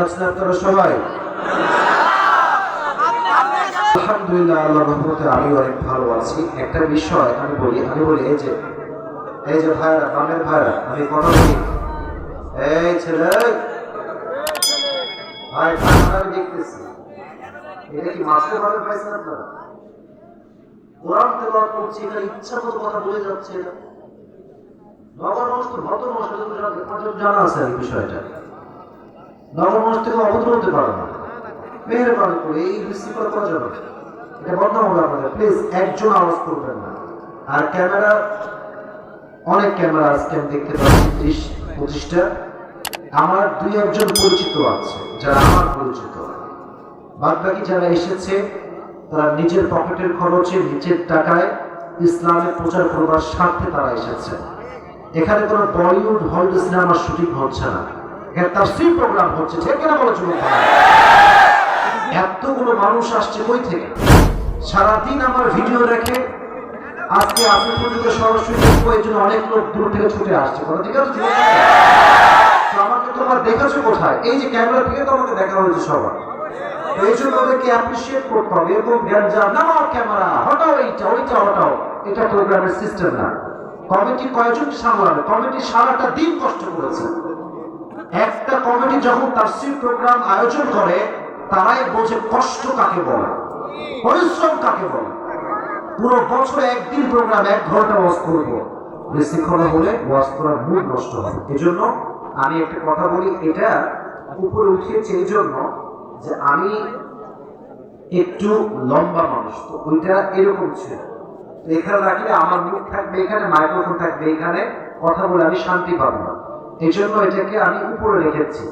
আছেন আপনারা সবাই? আলহামদুলিল্লাহ, আল্লাহর রহমতে আমি অনেক ভালো আছি। একটা বিষয় আমি বলি এই যে ভাইরা, বামের ভাইরা, আমি কথা বলি, এই ছেলে ভাই, আমি দেখতেছি এটা কি মাস্টার ভাবে পাইছেন আপনারা? কোরআন তেলাওয়াত করছি, এখানে ইচ্ছা মতো কথা বলে যাচ্ছে। এটা নগর মস্ত ভদ্র মস্ত জানা আছে এই বিষয়টা। নগর মস্ত থেকে অভদ্র হতে পারে না। মেহেরবানি করে এই বিশৃঙ্খলা করা যাবে, এটা বন্ধ হবে আপনাদের। প্লিজ একজন আওয়াজ করবেন না। আর ক্যামেরা, অনেক ক্যামেরা আজকে আমি দেখতে পাচ্ছি, 30-25টা। আমার 2-1জন পরিচিত আছে যারা আমার পরিচিত। বাদ বাকি যারা এসেছে তারা নিজের পকেটের খরচে, নিজের টাকায় ইসলামের প্রচার করবার স্বার্থে তারা এসেছে। এখানে কোনো বলিউড হলিউড সিনেমার শুটিং হচ্ছে না, এখানে তাফসীর প্রোগ্রাম হচ্ছে। ঠিক কিনা বলে চলুন? এতগুলো মানুষ আসছে কই থেকে? সারাদিন আমার ভিডিও দেখে আজকে আপনি পর্যন্ত সরাসরি দেখবো, এই জন্য অনেক লোক দূর থেকে ছুটে আসছে। কথা ঠিক আছে? আমাকে তোমার দেখেছো কোথায়? এই যে ক্যামেরা থেকে তো আমাকে দেখা হয়েছে সবার। এই জন্য ওদেরকে অ্যাপ্রিসিয়েট করতে হবে। এরকম জ্ঞান যা নামাও, ক্যামেরা হটাও, ওইটা হটাও, এটা প্রোগ্রামের সিস্টেম না। কমিটি কয়জন সামলাবে? কমিটি সারাটা দিন কষ্ট করেছে। একটা কমিটি যখন তাফসীর প্রোগ্রাম আয়োজন করে, তারাই বোঝে কষ্ট কাকে বলে, পরিশ্রম কাকে বলে। পুরো বছরে একদিন প্রোগ্রাম, 1 ঘন্টা ওয়াজ করবো, বিশৃঙ্খলা হলে ওয়াজ করার মুড নষ্ট হবে। এজন্য আমি একটা কথা বলি, এটা উপরে উঠিয়েছে এই জন্য যে আমি একটু লম্বা মানুষ, তো ওইটা এরকম ছিল। তো এখানে রাখলে আমার মুখ থাকবে এখানে, মাইক্রোফোন থাকবে এখানে, কথা বলে আমি শান্তি পাবো না। এই জন্য এটাকে আমি উপরে রেখেছি।